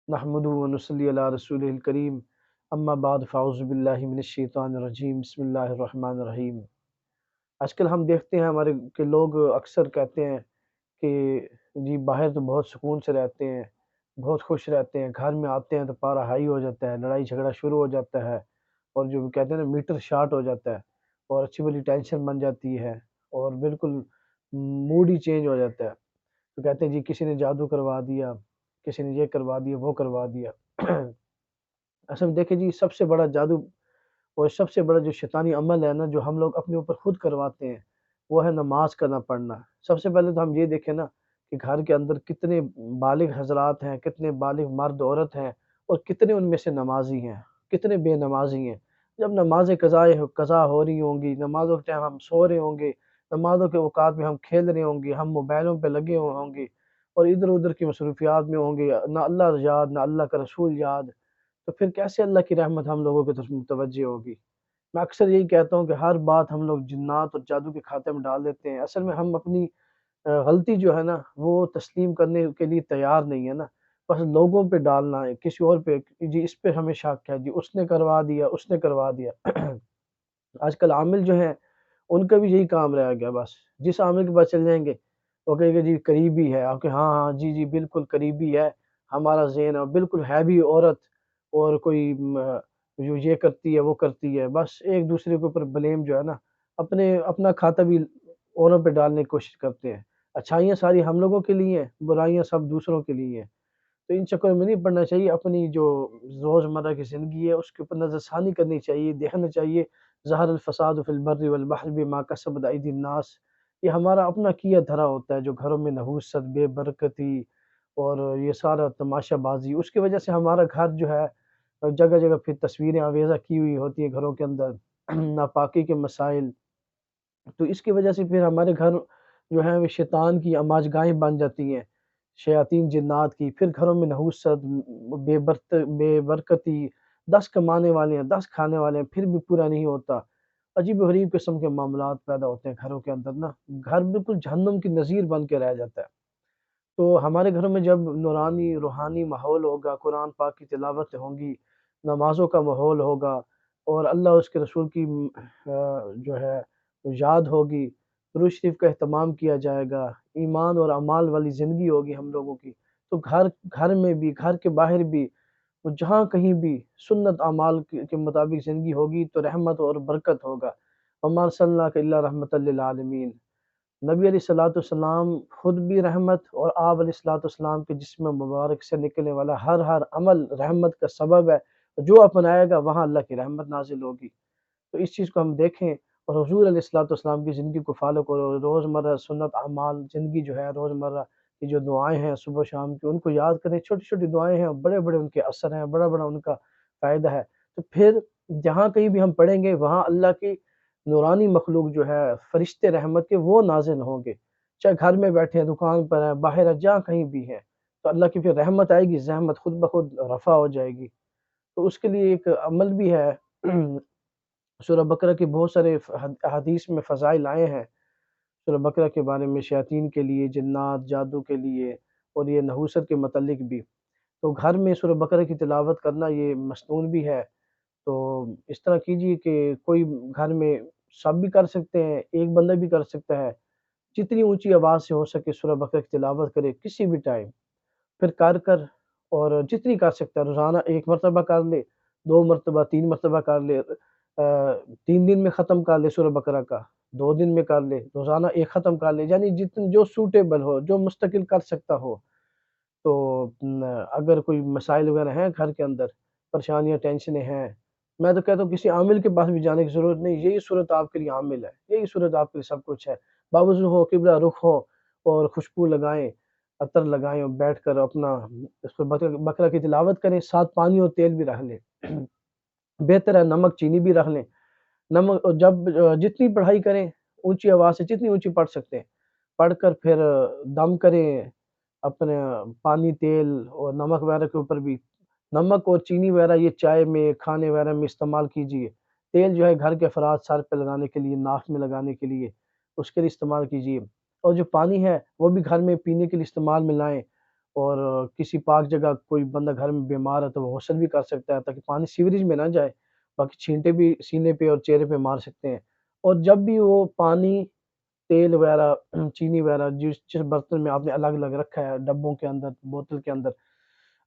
نحمدہ ونصلی علی رسولہ الکریم اما بعد فاعوذ باللہ من الشیطان الرجیم بسم اللہ الرحمن الرحیم۔ آج کل ہم دیکھتے ہیں ہمارے کہ لوگ اکثر کہتے ہیں کہ جی باہر تو بہت سکون سے رہتے ہیں، بہت خوش رہتے ہیں، گھر میں آتے ہیں تو پارا ہائی ہو جاتا ہے، لڑائی جھگڑا شروع ہو جاتا ہے، اور جو کہتے ہیں نا میٹر شارٹ ہو جاتا ہے، اور اچھی بڑی ٹینشن بن جاتی ہے، اور بالکل موڈ ہی چینج ہو جاتا ہے۔ تو کہتے ہیں جی کسی نے جادو کروا دیا، کسی نے یہ کروا دیا، وہ کروا دیا۔ اصل میں دیکھیں جی، سب سے بڑا جادو اور سب سے بڑا جو شیطانی عمل ہے نا، جو ہم لوگ اپنے اوپر خود کرواتے ہیں، وہ ہے نماز کا نہ پڑھنا۔ سب سے پہلے تو ہم یہ دیکھیں نا کہ گھر کے اندر کتنے بالغ حضرات ہیں، کتنے بالغ مرد عورت ہیں، اور کتنے ان میں سے نمازی ہیں، کتنے بے نمازی ہیں۔ جب نمازیں قضا ہو رہی ہوں گی، نمازوں کے ٹائم ہم سو رہے ہوں گے، نمازوں کے اوقات میں ہم کھیل رہے ہوں گے، ہم موبائلوں پہ لگے ہوئے ہوں گے، اور ادھر ادھر کی مصروفیات میں ہوں گے، نہ اللہ یاد، نہ اللہ کا رسول یاد، تو پھر کیسے اللہ کی رحمت ہم لوگوں کی طرف متوجہ ہوگی؟ میں اکثر یہی کہتا ہوں کہ ہر بات ہم لوگ جنات اور جادو کے کھاتے میں ڈال دیتے ہیں۔ اصل میں ہم اپنی غلطی جو ہے نا وہ تسلیم کرنے کے لیے تیار نہیں ہے نا، بس لوگوں پہ ڈالنا ہے، کسی اور پہ، جی اس پہ ہمیں شک ہے، جی اس نے کروا دیا، اس نے کروا دیا۔ آج کل عامل جو ہیں ان کا بھی یہی کام رہ گیا، بس جس عامل کے پاس چل جائیں گے وہ کہے گا جی قریبی ہے، آپ کہ ہاں ہاں جی جی بالکل قریبی ہے، ہمارا ذہن ہے بالکل ہے بھی عورت، اور کوئی جو یہ کرتی ہے وہ کرتی ہے، بس ایک دوسرے کے اوپر بلیم جو ہے نا اپنا کھاتا بھی اوروں پہ ڈالنے کی کوشش کرتے ہیں۔ اچھائیاں ساری ہم لوگوں کے لیے ہیں، برائیاں سب دوسروں کے لیے ہیں۔ تو ان چکروں میں نہیں پڑنا چاہیے، اپنی جو روزمرہ کی زندگی ہے اس کے اوپر نظر ثانی کرنی چاہیے، دیکھنا چاہیے۔ ظہر الفساد فی البر والبحر بما کسبت ایدی الناس، یہ ہمارا اپنا کیا دھرا ہوتا ہے، جو گھروں میں نحوست، بے برکتی اور یہ سارا تماشا بازی، اس کی وجہ سے ہمارا گھر جو ہے جگہ جگہ پھر تصویریں آویزہ کی ہوئی ہوتی ہیں گھروں کے اندر، ناپاکی کے مسائل، تو اس کی وجہ سے پھر ہمارے گھر جو ہیں وہ شیطان کی آماج گاہیں بن جاتی ہیں، شیاطین جنات کی، پھر گھروں میں نحوست، بے برکتی، 10 کمانے والے ہیں 10 کھانے والے ہیں پھر بھی پورا نہیں ہوتا، عجیب و غریب قسم کے معاملات پیدا ہوتے ہیں گھروں کے اندر نا، گھر بالکل جہنم کی نظیر بن کے رہ جاتا ہے۔ تو ہمارے گھروں میں جب نورانی روحانی ماحول ہوگا، قرآن پاک کی تلاوت ہوں گی، نمازوں کا ماحول ہوگا، اور اللہ اس کے رسول کی جو ہے یاد ہوگی، درود شریف کا اہتمام کیا جائے گا، ایمان اور اعمال والی زندگی ہوگی ہم لوگوں کی، تو گھر میں بھی، گھر کے باہر بھی، وہ جہاں کہیں بھی سنت اعمال کے مطابق زندگی ہوگی تو رحمت اور برکت ہوگا۔ وما ارسلناک الا رحمۃ للعالمین، نبی علیہ الصلوۃ والسلام خود بھی رحمت، اور آپ علیہ الصلوۃ والسلام کے جسم مبارک سے نکلنے والا ہر عمل رحمت کا سبب ہے، جو اپنائے گا وہاں اللہ کی رحمت نازل ہوگی۔ تو اس چیز کو ہم دیکھیں، اور حضور علیہ الصلوۃ والسلام کی زندگی کو فالو کرو، روزمرہ سنت اعمال زندگی جو ہے، روزمرہ کی جو دعائیں ہیں صبح شام کی ان کو یاد کریں، چھوٹی چھوٹی دعائیں ہیں، بڑے بڑے ان کے اثر ہیں، بڑا بڑا ان کا فائدہ ہے۔ تو پھر جہاں کہیں بھی ہم پڑھیں گے وہاں اللہ کی نورانی مخلوق جو ہے، فرشتے رحمت کے، وہ نازل ہوں گے، چاہے گھر میں بیٹھے ہیں، دکان پر ہیں، باہر ہیں، جہاں کہیں بھی ہیں، تو اللہ کی پھر رحمت آئے گی، زحمت خود بخود رفع ہو جائے گی۔ تو اس کے لیے ایک عمل بھی ہے، سورہ بقرہ کے بہت سارے احادیث میں فضائل آئے ہیں سورہ بقرہ کے بارے میں، شیاطین کے لیے، جنات جادو کے لیے، اور یہ نحوست کے متعلق بھی۔ تو گھر میں سورہ بقرہ کی تلاوت کرنا یہ مسنون بھی ہے، تو اس طرح کیجئے کہ کوئی گھر میں سب بھی کر سکتے ہیں، ایک بندہ بھی کر سکتا ہے، جتنی اونچی آواز سے ہو سکے سورہ بقرہ کی تلاوت کرے کسی بھی ٹائم، پھر کر اور جتنی کر سکتا ہے، روزانہ 1 مرتبہ کر لے، 2 مرتبہ، 3 مرتبہ کر لے، 3 دن میں ختم کر لے سورہ بقرہ کا، 2 دن میں کر لے، روزانہ ایک ختم کر لے، یعنی جتنے جو سوٹیبل ہو، جو مستقل کر سکتا ہو۔ تو اگر کوئی مسائل وغیرہ ہیں گھر کے اندر، پریشانیاں ٹینشنیں ہیں، میں تو کہتا ہوں کسی عامل کے پاس بھی جانے کی ضرورت نہیں، یہی صورت آپ کے لیے عامل ہے، یہی صورت آپ کے لیے سب کچھ ہے۔ باوضو ہو، قبلہ رخ ہو، اور خوشبو لگائیں، عطر لگائیں، اور بیٹھ کر اپنا اس پر بقرہ کی تلاوت کریں، ساتھ پانی اور تیل بھی رکھ لیں، بہتر ہے نمک چینی بھی رکھ لیں۔ نمک جب جتنی پڑھائی کریں اونچی آواز سے، جتنی اونچی پڑھ سکتے ہیں، پڑھ کر پھر دم کریں اپنے پانی تیل اور نمک وغیرہ کے اوپر بھی۔ نمک اور چینی وغیرہ یہ چائے میں، کھانے وغیرہ میں استعمال کیجیے۔ تیل جو ہے گھر کے افراد سر پہ لگانے کے لیے، ناک میں لگانے کے لیے، اس کے لیے استعمال کیجیے۔ اور جو پانی ہے وہ بھی گھر میں پینے کے لیے استعمال میں لائیں، اور کسی پاک جگہ کوئی بندہ گھر میں بیمار ہے تو وہ غسل بھی کر سکتا ہے، تاکہ پانی سیوریج میں نہ جائے، باقی چھینٹے بھی سینے پہ اور چہرے پہ مار سکتے ہیں۔ اور جب بھی وہ پانی، تیل وغیرہ، چینی وغیرہ جس برتن میں آپ نے الگ الگ رکھا ہے، ڈبوں کے اندر، بوتل کے اندر،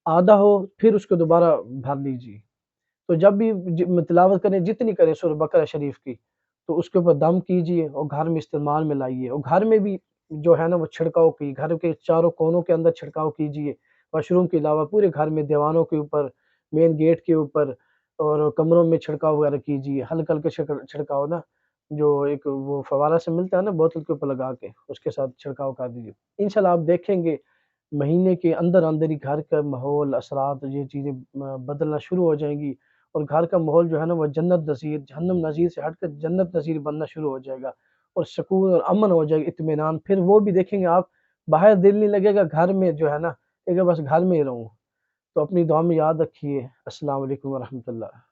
آدھا ہو پھر اس کو دوبارہ بھر لیجیے۔ تو جب بھی تلاوت کریں، جتنی کریں سورہ بقرہ شریف کی، تو اس کے اوپر دم کیجئے اور گھر میں استعمال میں لائیے، اور گھر میں بھی جو ہے نا وہ چھڑکاؤ کی، گھر کے چاروں کونوں کے اندر چھڑکاؤ کیجئے، واش روم کے علاوہ پورے گھر میں، دیوانوں کے اوپر، مین گیٹ کے اوپر، اور کمروں میں چھڑکاؤ وغیرہ کیجئے، ہلکا ہلکا چھڑکاؤ نا، جو ایک وہ فوارہ سے ملتا ہے نا بوتل کے اوپر لگا کے، اس کے ساتھ چھڑکاؤ کر دیجئے۔ انشاءاللہ آپ دیکھیں گے مہینے کے اندر اندر ہی گھر کا ماحول، اثرات، یہ چیزیں بدلنا شروع ہو جائیں گی، اور گھر کا ماحول جو ہے نا وہ جنت نظیر، جہنم نظیر سے ہٹ کر جنت نظیر بننا شروع ہو جائے گا، اور سکون اور امن ہو جائے گا، اطمینان۔ پھر وہ بھی دیکھیں گے آپ، باہر دل نہیں لگے گا، گھر میں جو ہے نا کہ بس گھر میں ہی رہوں۔ تو اپنی دعا میں یاد رکھیے۔ السلام علیکم ورحمۃ اللہ۔